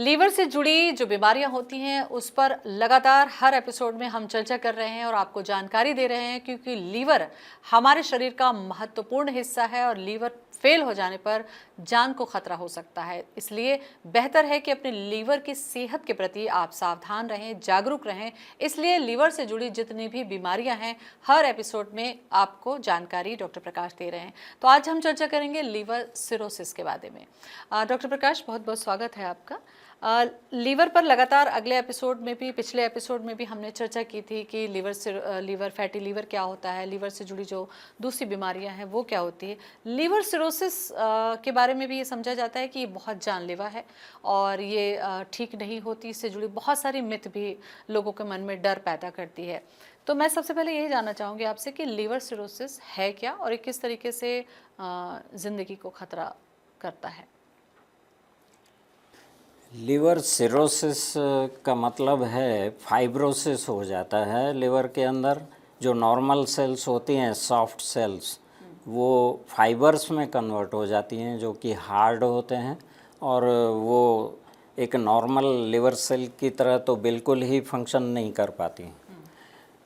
Liver से जुड़ी जो बीमारियां होती हैं उस पर लगातार हर एपिसोड में हम चर्चा कर रहे हैं और आपको जानकारी दे रहे हैं, क्योंकि लीवर हमारे शरीर का महत्वपूर्ण हिस्सा है और लीवर फेल हो जाने पर जान को खतरा हो सकता है। इसलिए बेहतर है कि अपने लीवर की सेहत के प्रति आप सावधान रहें, जागरूक रहें। इसलिए लीवर से जुड़ी जितनी भी बीमारियां हैं हर एपिसोड में आपको जानकारी डॉक्टर प्रकाश दे रहे हैं। तो आज हम चर्चा करेंगे लीवर सिरोसिस के बारे में। डॉक्टर प्रकाश, बहुत बहुत स्वागत है आपका। लीवर पर लगातार अगले एपिसोड में भी, पिछले एपिसोड में भी हमने चर्चा की थी कि लीवर फैटी लीवर क्या होता है, लीवर से जुड़ी जो दूसरी बीमारियां हैं वो क्या होती है। लीवर सिरोसिस के बारे में भी ये समझा जाता है कि ये बहुत जानलेवा है और ये ठीक नहीं होती। इससे जुड़ी बहुत सारी मिथ भी लोगों के मन में डर पैदा करती है। तो मैं सबसे पहले यही जानना चाहूँगी आपसे कि लीवर सिरोसिस है क्या और ये किस तरीके से ज़िंदगी को खतरा करता है। लिवर सिरोसिस का मतलब है फाइब्रोसिस हो जाता है लिवर के अंदर। जो नॉर्मल सेल्स होती हैं, सॉफ्ट सेल्स, वो फाइबर्स में कन्वर्ट हो जाती हैं जो कि हार्ड होते हैं, और वो एक नॉर्मल लिवर सेल की तरह तो बिल्कुल ही फंक्शन नहीं कर पाती।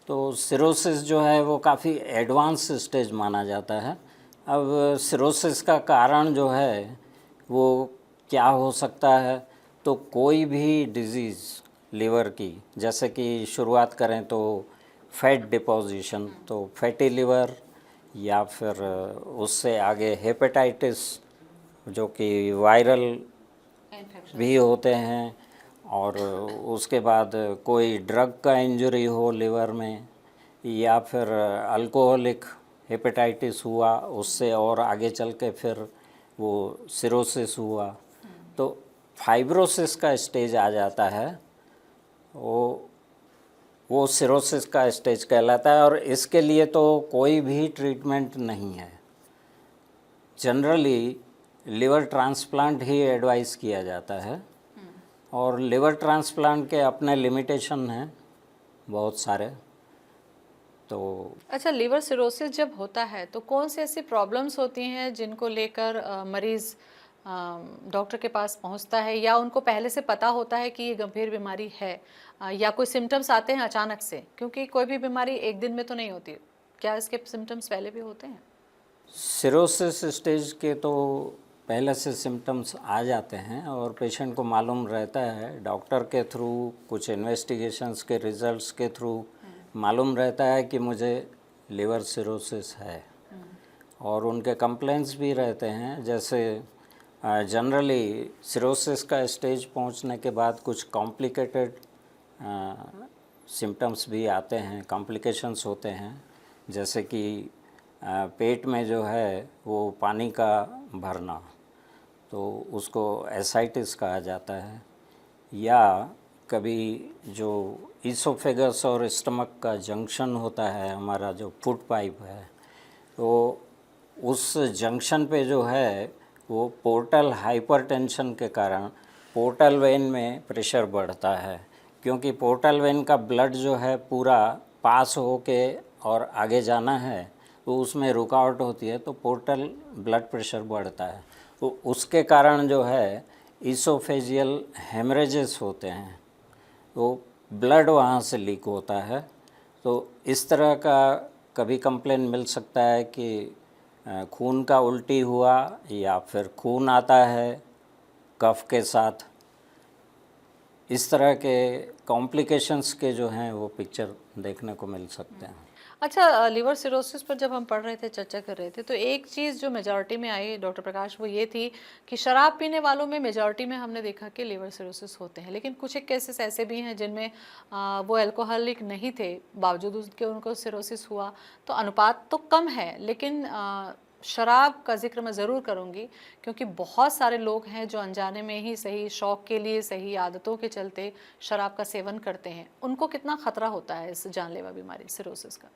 तो सिरोसिस जो है वो काफ़ी एडवांस स्टेज माना जाता है। अब सिरोसिस का कारण जो है वो क्या हो सकता है, तो कोई भी डिज़ीज़ लीवर की, जैसे कि शुरुआत करें तो फैट डिपोजिशन, तो फैटी लीवर, या फिर उससे आगे हेपेटाइटिस जो कि वायरल भी होते हैं, और उसके बाद कोई ड्रग का इंजरी हो लिवर में, या फिर अल्कोहलिक हेपेटाइटिस हुआ, उससे और आगे चल के फिर वो सिरोसिस हुआ, तो फाइब्रोसिस का स्टेज आ जाता है। वो सिरोसिस का स्टेज कहलाता है, और इसके लिए तो कोई भी ट्रीटमेंट नहीं है। जनरली लिवर ट्रांसप्लांट ही एडवाइस किया जाता है, और लिवर ट्रांसप्लांट के अपने लिमिटेशन हैं बहुत सारे। तो अच्छा, लीवर सिरोसिस जब होता है तो कौन सी ऐसी प्रॉब्लम्स होती हैं जिनको लेकर मरीज़ डॉक्टर के पास पहुंचता है, या उनको पहले से पता होता है कि ये गंभीर बीमारी है, या कोई सिम्टम्स आते हैं अचानक से? क्योंकि कोई भी बीमारी एक दिन में तो नहीं होती। क्या इसके सिम्टम्स पहले भी होते हैं? सिरोसिस स्टेज के तो पहले से सिम्टम्स आ जाते हैं, और पेशेंट को मालूम रहता है, डॉक्टर के थ्रू, कुछ इन्वेस्टिगेशंस के रिजल्ट्स के थ्रू मालूम रहता है कि मुझे लिवर सिरोसिस है, और उनके कंप्लेंट्स भी रहते हैं। जैसे जनरली सिरोसिस का स्टेज पहुंचने के बाद कुछ कॉम्प्लिकेटेड सिम्टम्स भी आते हैं, कॉम्प्लिकेशंस होते हैं, जैसे कि पेट में जो है वो पानी का भरना, तो उसको एसाइटिस कहा जाता है। या कभी जो ईसोफेगस और स्टमक का जंक्शन होता है, हमारा जो फूड पाइप है, तो उस जंक्शन पे जो है वो पोर्टल हाइपरटेंशन के कारण पोर्टल वेन में प्रेशर बढ़ता है, क्योंकि पोर्टल वेन का ब्लड जो है पूरा पास होके और आगे जाना है, तो उसमें रुकावट होती है, तो पोर्टल ब्लड प्रेशर बढ़ता है। तो उसके कारण जो है ईसोफेजियल हेमरेजेस होते हैं, तो ब्लड वहाँ से लीक होता है। तो इस तरह का कभी कंप्लेन मिल सकता है कि खून का उल्टी हुआ, या फिर खून आता है कफ के साथ। इस तरह के कॉम्प्लिकेशंस के जो हैं वो पिक्चर देखने को मिल सकते हैं। अच्छा, लीवर सिरोसिस पर जब हम पढ़ रहे थे, चर्चा कर रहे थे, तो एक चीज़ जो मेजॉरिटी में आई डॉक्टर प्रकाश, वो ये थी कि शराब पीने वालों में मेजॉरिटी में हमने देखा कि लीवर सिरोसिस होते हैं। लेकिन कुछ एक केसेस ऐसे भी हैं जिनमें वो अल्कोहलिक नहीं थे, बावजूद उसके उनको सिरोसिस हुआ। तो अनुपात तो कम है, लेकिन शराब का जिक्र मैं ज़रूर करूँगी, क्योंकि बहुत सारे लोग हैं जो अनजाने में ही सही, शौक़ के लिए, सही आदतों के चलते शराब का सेवन करते हैं। उनको कितना ख़तरा होता है इस जानलेवा बीमारी सिरोसिस का?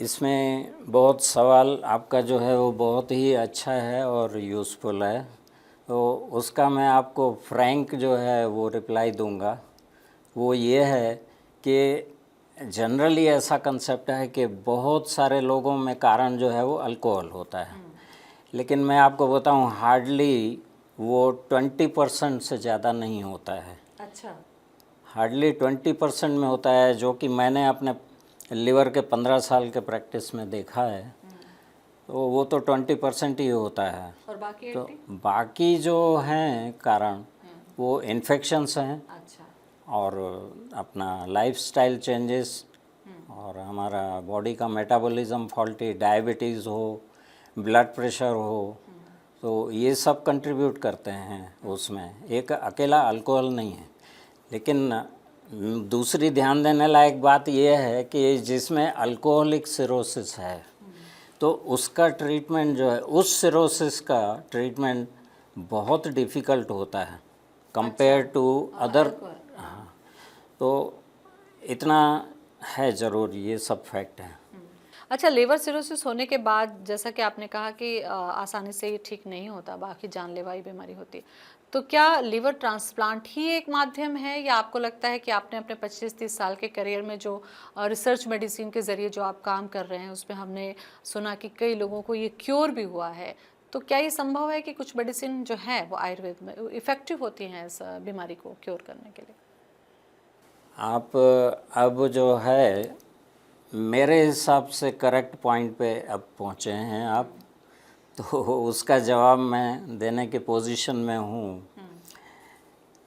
इसमें बहुत सवाल आपका जो है वो बहुत ही अच्छा है और यूज़फुल है, तो उसका मैं आपको फ्रैंक जो है वो रिप्लाई दूंगा। वो ये है कि जनरली ऐसा कंसेप्ट है कि बहुत सारे लोगों में कारण जो है वो अल्कोहल होता है, लेकिन मैं आपको बताऊं हार्डली वो 20% से ज़्यादा नहीं होता है, अच्छा। हार्डली 20% में होता है, जो कि मैंने अपने लिवर के 15 साल के प्रैक्टिस में देखा है। तो वो तो 20% ही होता है। और बाकी तो 80? बाकी जो हैं कारण वो इन्फेक्शंस हैं अच्छा। और अपना लाइफस्टाइल चेंजेस और हमारा बॉडी का मेटाबॉलिज्म फॉल्टी, डायबिटीज़ हो, ब्लड प्रेशर हो, तो ये सब कंट्रीब्यूट करते हैं उसमें। एक अकेला अल्कोहल नहीं है। लेकिन दूसरी ध्यान देने लायक बात यह है कि जिसमें अल्कोहलिक सिरोसिस है तो उसका ट्रीटमेंट जो है, उस सिरोसिस का ट्रीटमेंट बहुत डिफ़िकल्ट होता है कंपेयर टू अदर। हाँ, तो इतना है ज़रूर, ये सब फैक्ट है। अच्छा, लिवर सिरोसिस होने के बाद जैसा कि आपने कहा कि आसानी से ये ठीक नहीं होता, बाकी जानलेवा ही बीमारी होती है, तो क्या लिवर ट्रांसप्लांट ही एक माध्यम है, या आपको लगता है कि आपने अपने 25-30 साल के करियर में जो रिसर्च मेडिसिन के ज़रिए जो आप काम कर रहे हैं उसमें हमने सुना कि कई लोगों को ये क्योर भी हुआ है, तो क्या ये संभव है कि कुछ मेडिसिन जो है वो आयुर्वेद में इफ़ेक्टिव होती हैं इस बीमारी को क्योर करने के लिए? आप अब जो है मेरे हिसाब से करेक्ट पॉइंट पे अब पहुँचे हैं आप, तो उसका जवाब मैं देने के पोजीशन में हूँ।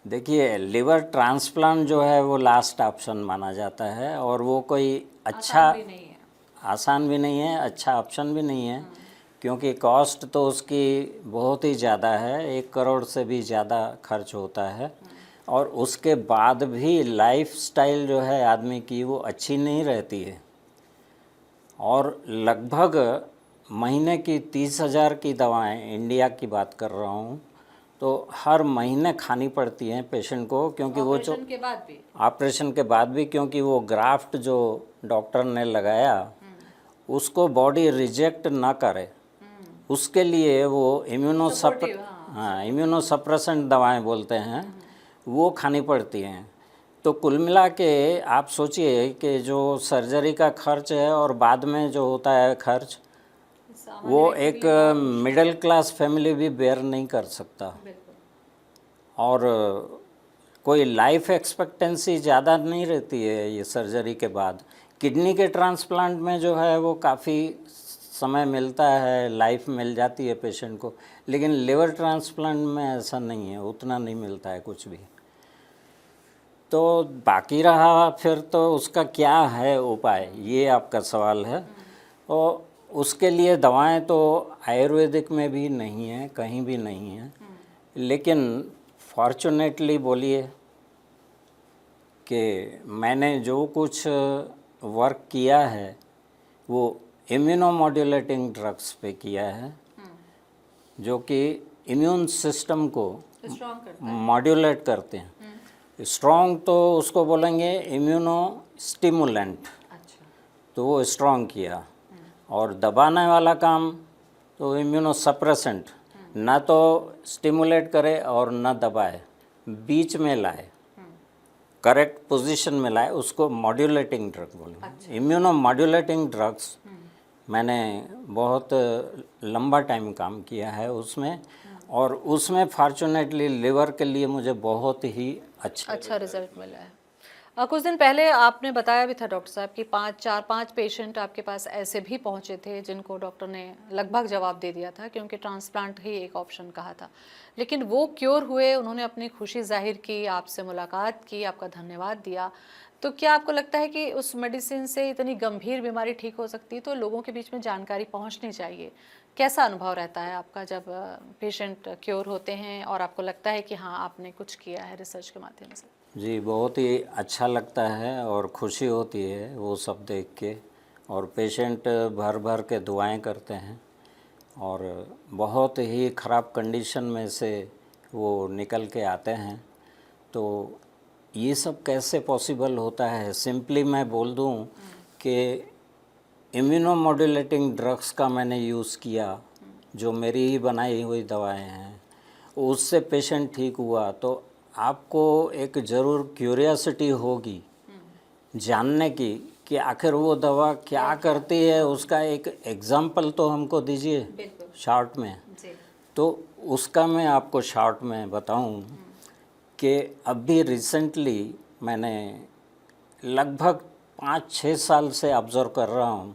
देखिए, लिवर ट्रांसप्लांट जो है वो लास्ट ऑप्शन माना जाता है और वो कोई अच्छा आसान भी नहीं है। आसान भी नहीं है, अच्छा ऑप्शन भी नहीं है, क्योंकि कॉस्ट तो उसकी बहुत ही ज़्यादा है, 1 करोड़ से भी ज़्यादा खर्च होता है। और उसके बाद भी लाइफस्टाइल जो है आदमी की वो अच्छी नहीं रहती है और लगभग महीने की 30,000 की दवाएं, इंडिया की बात कर रहा हूँ, तो हर महीने खानी पड़ती हैं पेशेंट को, क्योंकि वो जो ऑपरेशन के बाद भी? ऑपरेशन के बाद भी, क्योंकि वो ग्राफ्ट जो डॉक्टर ने लगाया उसको बॉडी रिजेक्ट ना करे, उसके लिए वो इम्यूनोसप्रेसेंट दवाएं बोलते हैं, वो खानी पड़ती हैं। तो कुल मिला के आप सोचिए कि जो सर्जरी का खर्च है और बाद में जो होता है खर्च, वो एक मिडिल क्लास फैमिली भी बेयर नहीं कर सकता। और कोई लाइफ एक्सपेक्टेंसी ज़्यादा नहीं रहती है ये सर्जरी के बाद। किडनी के ट्रांसप्लांट में जो है वो काफ़ी समय मिलता है, लाइफ मिल जाती है पेशेंट को, लेकिन लिवर ट्रांसप्लांट में ऐसा नहीं है, उतना नहीं मिलता है कुछ भी। तो बाकी रहा फिर तो उसका क्या है उपाय, ये आपका सवाल है। और उसके लिए दवाएं तो आयुर्वेदिक में भी नहीं है, कहीं भी नहीं है, लेकिन फॉर्चुनेटली बोलिए कि मैंने जो कुछ वर्क किया है वो इम्यूनोमॉड्यूलेटिंग ड्रग्स पे किया है, जो कि इम्यून सिस्टम को मॉड्यूलेट करते हैं। स्ट्रॉन्ग तो उसको बोलेंगे इम्यूनो स्टिमुलेंट, तो वो स्ट्रॉन्ग किया। और दबाने वाला काम तो इम्यूनो सप्रेसेंट, ना तो स्टिमुलेट करे और ना दबाए, बीच में लाए, करेक्ट पोजीशन में लाए, उसको मॉड्यूलेटिंग ड्रग बोलेंगे। इम्यूनो मॉड्यूलेटिंग ड्रग्स मैंने बहुत लंबा टाइम काम किया है उसमें, और उसमें फॉर्चुनेटली लिवर के लिए मुझे बहुत ही अच्छा रिजल्ट मिला है। कुछ दिन पहले आपने बताया भी था डॉक्टर साहब कि 4-5 पेशेंट आपके पास ऐसे भी पहुंचे थे जिनको डॉक्टर ने लगभग जवाब दे दिया था, क्योंकि ट्रांसप्लांट ही एक ऑप्शन कहा था, लेकिन वो क्योर हुए, उन्होंने अपनी खुशी जाहिर की, आपसे मुलाकात की, आपका धन्यवाद दिया। तो क्या आपको लगता है कि उस मेडिसिन से इतनी गंभीर बीमारी ठीक हो सकती है? तो लोगों के बीच में जानकारी पहुँचनी चाहिए। कैसा अनुभव रहता है आपका जब पेशेंट क्योर होते हैं और आपको लगता है कि हाँ आपने कुछ किया है रिसर्च के माध्यम से? जी, बहुत ही अच्छा लगता है और खुशी होती है वो सब देख के, और पेशेंट भर भर के दुआएं करते हैं और बहुत ही ख़राब कंडीशन में से वो निकल के आते हैं। तो ये सब कैसे पॉसिबल होता है? सिंपली मैं बोल दूं कि इम्यूनोमॉड्यूलेटिंग ड्रग्स का मैंने यूज़ किया, जो मेरी ही बनाई हुई दवाएं हैं, उससे पेशेंट ठीक हुआ। तो आपको एक ज़रूर क्यूरियोसिटी होगी जानने की कि आखिर वो दवा क्या करती है, उसका एक एग्जाम्पल तो हमको दीजिए शॉर्ट में। तो उसका मैं आपको शॉर्ट में बताऊं कि अभी रिसेंटली मैंने लगभग 5-6 साल से ऑब्ज़र्व कर रहा हूं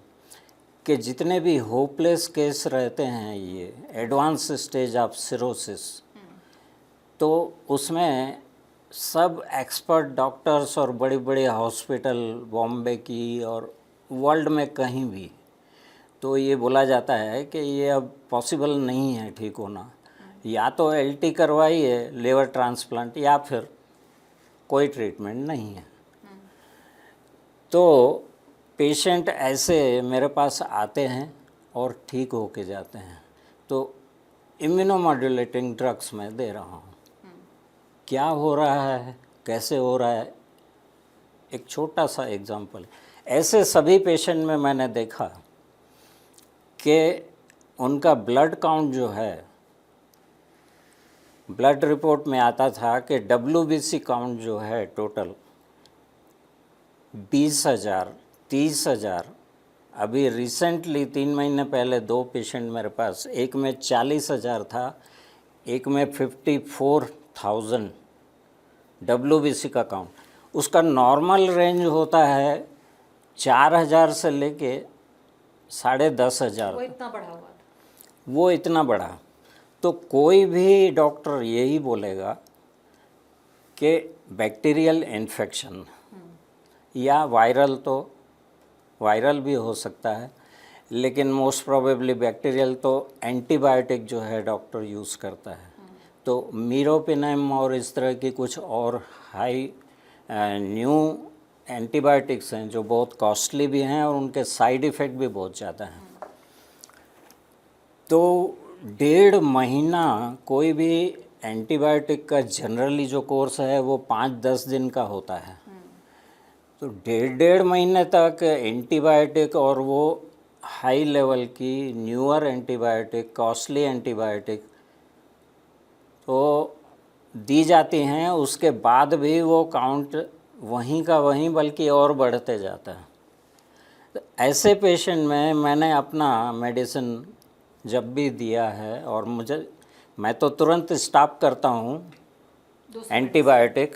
कि जितने भी होपलेस केस रहते हैं, ये एडवांस स्टेज ऑफ सिरोसिस, तो उसमें सब एक्सपर्ट डॉक्टर्स और बड़ी बड़ी हॉस्पिटल बॉम्बे की और वर्ल्ड में कहीं भी, तो ये बोला जाता है कि ये अब पॉसिबल नहीं है ठीक होना, या तो एलटी करवाइए लिवर ट्रांसप्लांट या फिर कोई ट्रीटमेंट नहीं है। तो पेशेंट ऐसे मेरे पास आते हैं और ठीक होके जाते हैं, तो इम्यूनोमॉड्यूलेटिंग ड्रग्स मैं दे रहा हूँ। क्या हो रहा है, कैसे हो रहा है, एक छोटा सा एग्जांपल। ऐसे सभी पेशेंट में मैंने देखा कि उनका ब्लड काउंट जो है, ब्लड रिपोर्ट में आता था कि WBC काउंट जो है टोटल 20,000, 30,000। अभी रिसेंटली 3 महीने पहले 2 पेशेंट मेरे पास, एक में 40,000 था, एक में 54,000 WBC का काउंट। उसका नॉर्मल रेंज होता है 4,000 से लेके 10,500। वो इतना बढ़ा हुआ था। वो इतना बढ़ा, तो कोई भी डॉक्टर यही बोलेगा कि बैक्टीरियल इन्फेक्शन या वायरल, तो वायरल भी हो सकता है, लेकिन मोस्ट प्रोबेबली बैक्टीरियल, तो एंटीबायोटिक जो है डॉक्टर यूज़ करता है। तो मीरोपिनेम और इस तरह की कुछ और हाई न्यू एंटीबायोटिक्स हैं जो बहुत कॉस्टली भी हैं और उनके साइड इफ़ेक्ट भी बहुत ज़्यादा हैं। तो 1.5 महीना कोई भी एंटीबायोटिक का जनरली जो कोर्स है वो 5-10 दिन का होता है, तो 1.5 महीने तक एंटीबायोटिक, और वो हाई लेवल की न्यूअर एंटीबायोटिक, कॉस्टली एंटीबायोटिक तो दी जाती हैं। उसके बाद भी वो काउंट वहीं का वहीं बल्कि और बढ़ते जाता है। तो ऐसे पेशेंट में मैंने अपना मेडिसिन जब भी दिया है, और मैं तो तुरंत स्टॉप करता हूँ एंटीबायोटिक,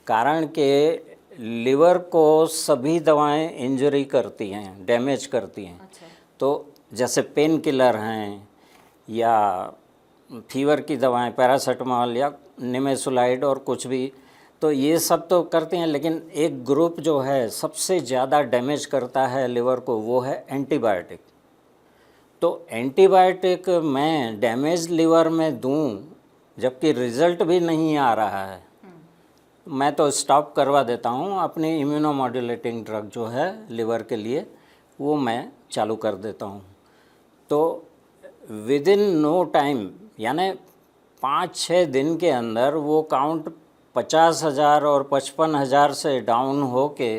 कारण कि लिवर को सभी दवाएं इंजरी करती हैं, डैमेज करती हैं। अच्छा। तो जैसे पेन किलर हैं या फीवर की दवाएं, पैरासीटामोल या निमेसुलाइड और कुछ भी, तो ये सब तो करते हैं, लेकिन एक ग्रुप जो है सबसे ज़्यादा डैमेज करता है लिवर को, वो है एंटीबायोटिक। तो एंटीबायोटिक मैं डैमेज लिवर में दूं जबकि रिज़ल्ट भी नहीं आ रहा है, मैं तो स्टॉप करवा देता हूं। अपनी इम्यूनोमॉड्यूलेटिंग ड्रग जो है लिवर के लिए, वो मैं चालू कर देता हूं। तो विद इन नो टाइम, यानी 5-6 दिन के अंदर वो काउंट 50,000 और 55,000 से डाउन होके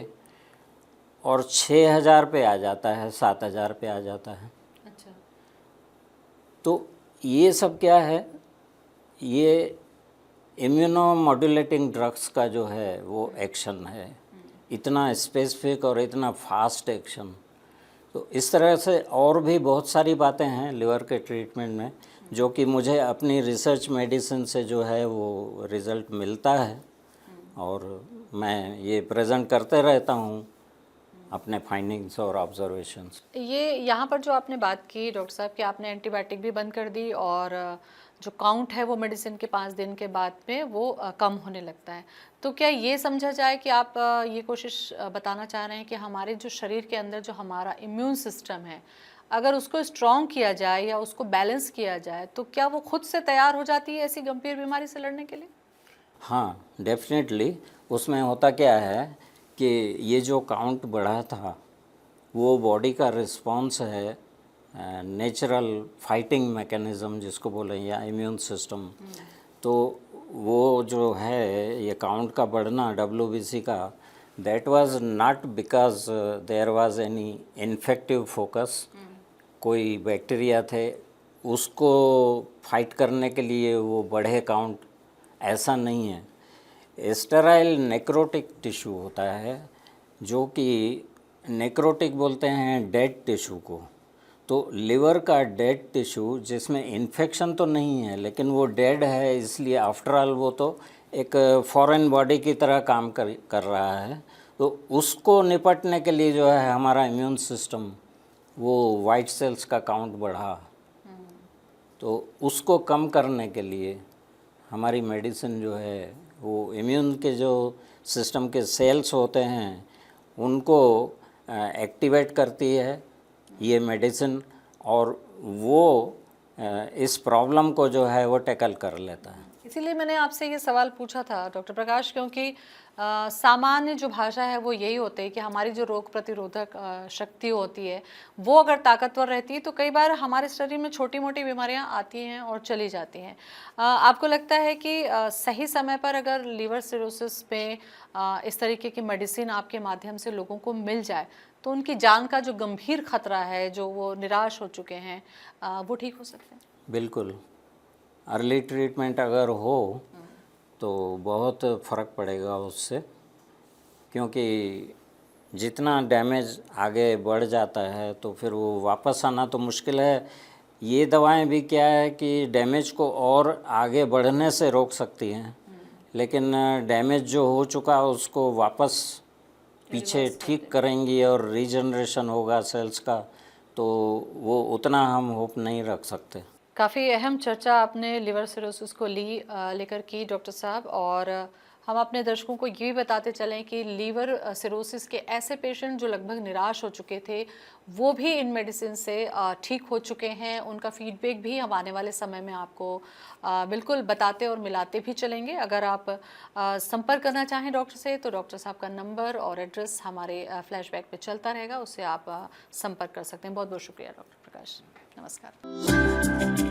और 6,000 पे आ जाता है, 7,000 पे आ जाता है। अच्छा। तो ये सब क्या है, ये इम्यूनोमॉड्यूलेटिंग ड्रग्स का जो है वो एक्शन है, इतना स्पेसिफिक और इतना फास्ट एक्शन। तो इस तरह से और भी बहुत सारी बातें हैं लिवर के ट्रीटमेंट में, जो कि मुझे अपनी रिसर्च मेडिसिन से जो है वो रिज़ल्ट मिलता है, और मैं ये प्रेजेंट करते रहता हूँ अपने फाइंडिंग्स और ऑब्जर्वेशंस। ये यहाँ पर जो आपने बात की डॉक्टर साहब कि आपने एंटीबायोटिक भी बंद कर दी और जो काउंट है वो मेडिसिन के 5 दिन के बाद में वो कम होने लगता है, तो क्या ये समझा जाए कि आप ये कोशिश बताना चाह रहे हैं कि हमारे जो शरीर के अंदर जो हमारा इम्यून सिस्टम है, अगर उसको स्ट्रॉन्ग किया जाए या उसको बैलेंस किया जाए तो क्या वो खुद से तैयार हो जाती है ऐसी गंभीर बीमारी से लड़ने के लिए? हाँ, डेफिनेटली। उसमें होता क्या है कि ये जो काउंट बढ़ा था वो बॉडी का रिस्पॉन्स है, नेचुरल फाइटिंग मैकेनिज़्म जिसको बोलें, या इम्यून सिस्टम। तो वो जो है ये काउंट का बढ़ना WBC का, that was not because there was any infective focus, कोई बैक्टीरिया थे उसको फाइट करने के लिए वो बढ़े काउंट, ऐसा नहीं है। स्टेराइल नेक्रोटिक टिश्यू होता है, जो कि नेक्रोटिक बोलते हैं डेड टिश्यू को। तो लिवर का डेड टिश्यू जिसमें इन्फेक्शन तो नहीं है लेकिन वो डेड है, इसलिए आफ्टर ऑल वो तो एक फॉरेन बॉडी की तरह काम कर रहा है। तो उसको निपटने के लिए जो है हमारा इम्यून सिस्टम वो वाइट सेल्स का काउंट बढ़ा, तो उसको कम करने के लिए हमारी मेडिसिन जो है वो इम्यून के जो सिस्टम के सेल्स होते हैं उनको एक्टिवेट करती है ये मेडिसिन, और वो इस प्रॉब्लम को जो है वो टैकल कर लेता है। इसीलिए मैंने आपसे ये सवाल पूछा था डॉक्टर प्रकाश, क्योंकि सामान्य जो भाषा है वो यही होती है कि हमारी जो रोग प्रतिरोधक शक्ति होती है वो अगर ताकतवर रहती है तो कई बार हमारे शरीर में छोटी मोटी बीमारियां आती हैं और चली जाती हैं। आपको लगता है कि सही समय पर अगर लीवर सिरोसिस में इस तरीके की मेडिसिन आपके माध्यम से लोगों को मिल जाए तो उनकी जान का जो गंभीर खतरा है, जो वो निराश हो चुके हैं, वो ठीक हो सकते हैं? बिल्कुल, अर्ली ट्रीटमेंट अगर हो तो बहुत फ़र्क पड़ेगा उससे, क्योंकि जितना डैमेज आगे बढ़ जाता है तो फिर वो वापस आना तो मुश्किल है। ये दवाएं भी क्या है कि डैमेज को और आगे बढ़ने से रोक सकती हैं, लेकिन डैमेज जो हो चुका उसको वापस पीछे ठीक करेंगी और रीजनरेशन होगा सेल्स का, तो वो उतना हम होप नहीं रख सकते। काफ़ी अहम चर्चा आपने लिवर सिरोसिस को लेकर की डॉक्टर साहब, और हम अपने दर्शकों को ये भी बताते चलें कि लीवर सिरोसिस के ऐसे पेशेंट जो लगभग निराश हो चुके थे वो भी इन मेडिसिन से ठीक हो चुके हैं। उनका फीडबैक भी हम आने वाले समय में आपको बिल्कुल बताते और मिलाते भी चलेंगे। अगर आप संपर्क करना चाहें डॉक्टर से तो डॉक्टर साहब का नंबर और एड्रेस हमारे फ्लैशबैक पे चलता रहेगा, उससे आप संपर्क कर सकते हैं। बहुत बहुत शुक्रिया डॉक्टर प्रकाश, नमस्कार।